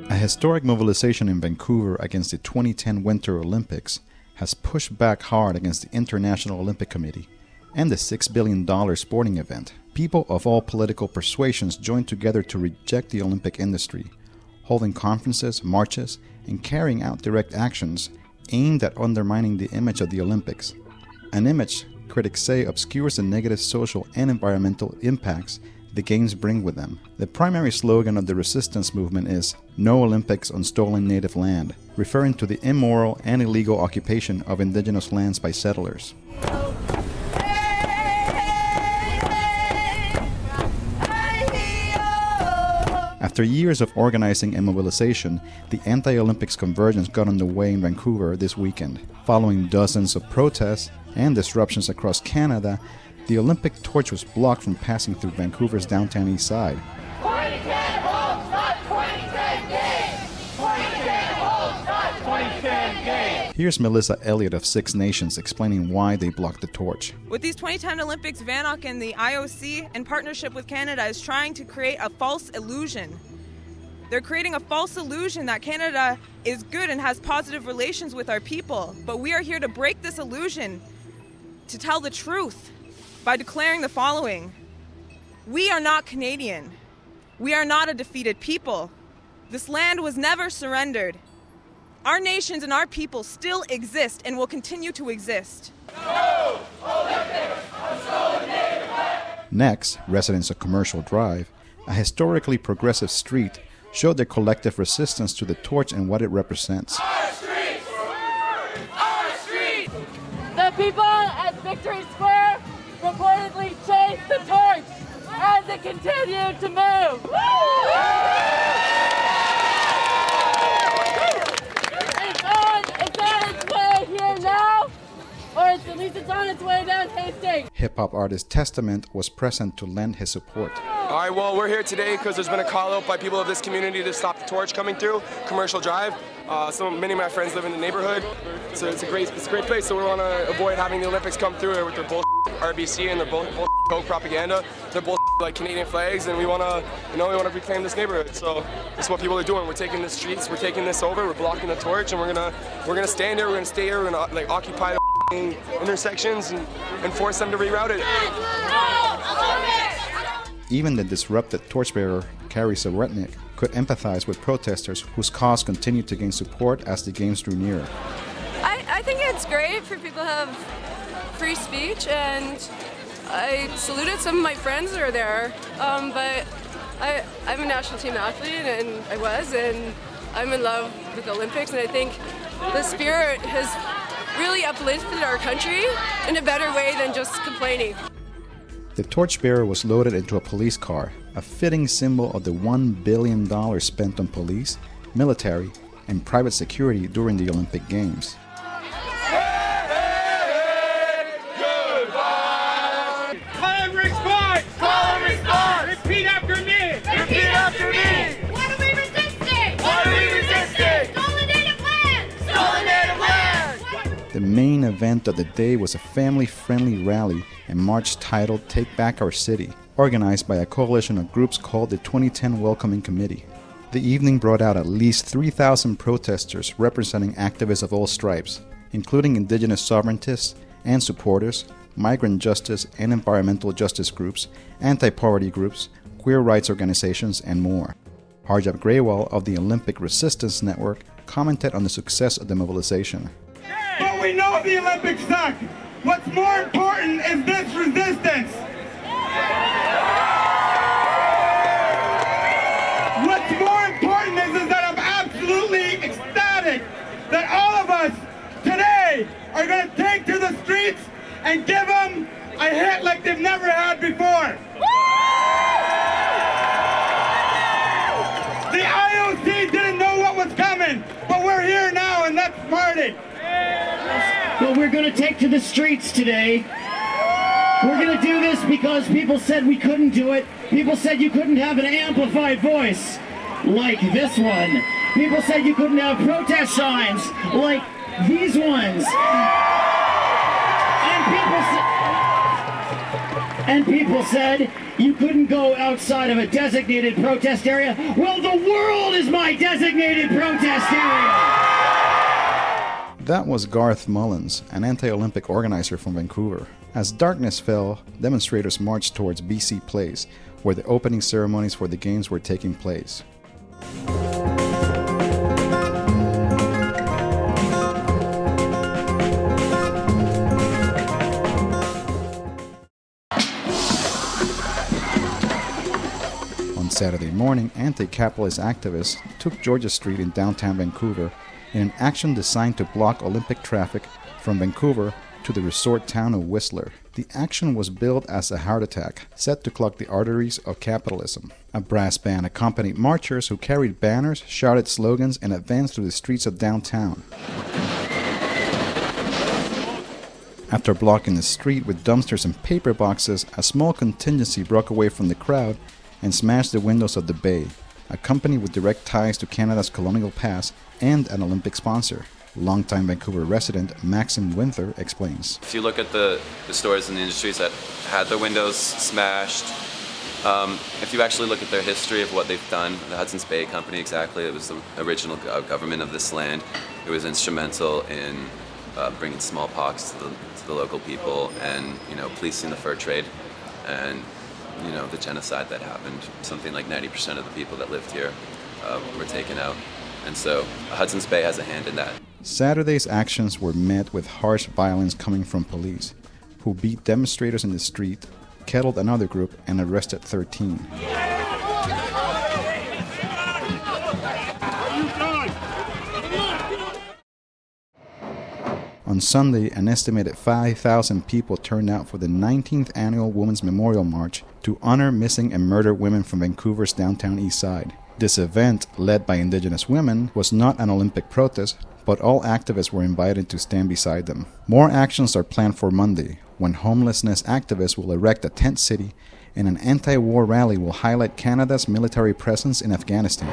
A historic mobilization in Vancouver against the 2010 Winter Olympics has pushed back hard against the International Olympic Committee and the $6 billion sporting event. People of all political persuasions joined together to reject the Olympic industry, holding conferences, marches, and carrying out direct actions aimed at undermining the image of the Olympics. An image, critics say, obscures the negative social and environmental impacts the Games bring with them. The primary slogan of the resistance movement is "No Olympics on Stolen Native Land," referring to the immoral and illegal occupation of indigenous lands by settlers. After years of organizing and mobilization, the anti-Olympics convergence got underway in Vancouver this weekend. Following dozens of protests and disruptions across Canada, the Olympic torch was blocked from passing through Vancouver's downtown east side. 2010 holds not 2010 games! 2010 holds not 2010 games! Here's Melissa Elliot of Six Nations explaining why they blocked the torch. With these 2010 Olympics, VANOC and the IOC, in partnership with Canada, is trying to create a false illusion. They're creating a false illusion that Canada is good and has positive relations with our people. But we are here to break this illusion, to tell the truth, by declaring the following. We are not Canadian. We are not a defeated people. This land was never surrendered. Our nations and our people still exist and will continue to exist. No Olympics on stolen native land! Next, residents of Commercial Drive, a historically progressive street, showed their collective resistance to the torch and what it represents. Our streets! Our streets! The people at Victory Square reportedly chased the torch as it continued to move. It's on its way here now, or at least it's on its way down Hastings. Hip-hop artist Testament was present to lend his support. All right, well, we're here today because there's been a call out by people of this community to stop the torch coming through Commercial Drive. Many of my friends live in the neighborhood, so it's a great place. So we want to avoid having the Olympics come through with their bullshit RBC and their bullshit Coke propaganda, their bullshit like Canadian flags, and we want to reclaim this neighborhood. So this is what people are doing. We're taking the streets, we're taking this over, we're blocking the torch, and we're gonna stand here, we're gonna stay here, we're gonna like occupy the intersections and force them to reroute it. Even the disrupted torchbearer, Carrie Zaretnik, could empathize with protesters whose cause continued to gain support as the Games drew nearer. I think it's great for people to have free speech, and I saluted some of my friends that are there, but I'm a national team athlete, and I'm in love with the Olympics, and I think the spirit has really uplifted our country in a better way than just complaining. The torchbearer was loaded into a police car, a fitting symbol of the $1 billion spent on police, military, and private security during the Olympic Games. Repeat after me! Repeat after me! What are we resisting? What are we resisting? Stolen native land! Stolen native land! The main event of the day was a family-friendly rally and march titled "Take Back Our City," organized by a coalition of groups called the 2010 Welcoming Committee. The evening brought out at least 3,000 protesters representing activists of all stripes, including indigenous sovereigntists and supporters, migrant justice and environmental justice groups, anti-poverty groups, queer rights organizations, and more. Harjab Grewal of the Olympic Resistance Network commented on the success of the mobilization. But we know the Olympics suck. What's more important is this resistance. What's more important is that I'm absolutely ecstatic that all of us today are going to take to the streets and give them a hit like they've never had before. The IOC didn't know what was coming, but we're here now, and that's Marty. Well, we're going to take to the streets today. We're going to do this because people said we couldn't do it. People said you couldn't have an amplified voice like this one. People said you couldn't have protest signs like these ones. And people said you couldn't go outside of a designated protest area. Well, the world is my designated protest area! That was Garth Mullins, an anti-Olympic organizer from Vancouver. As darkness fell, demonstrators marched towards BC Place, where the opening ceremonies for the Games were taking place. On Saturday morning, anti-capitalist activists took Georgia Street in downtown Vancouver in an action designed to block Olympic traffic from Vancouver to the resort town of Whistler. The action was billed as a heart attack, set to clog the arteries of capitalism. A brass band accompanied marchers who carried banners, shouted slogans, and advanced through the streets of downtown. After blocking the street with dumpsters and paper boxes, a small contingency broke away from the crowd and smashed the windows of the Bay, a company with direct ties to Canada's colonial past and an Olympic sponsor. Longtime Vancouver resident Maxim Winther explains. If you look at the stores and the industries that had their windows smashed, if you actually look at their history of what they've done, the Hudson's Bay Company exactly, it was the original government of this land. It was instrumental in bringing smallpox to the local people and, policing the fur trade and, the genocide that happened. Something like 90% of the people that lived here were taken out. And so Hudson's Bay has a hand in that. Saturday's actions were met with harsh violence coming from police, who beat demonstrators in the street, kettled another group, and arrested 13. On Sunday, an estimated 5,000 people turned out for the 19th Annual Women's Memorial March to honor missing and murdered women from Vancouver's downtown east side. This event, led by Indigenous women, was not an Olympic protest, but all activists were invited to stand beside them. More actions are planned for Monday, when homelessness activists will erect a tent city and an anti-war rally will highlight Canada's military presence in Afghanistan.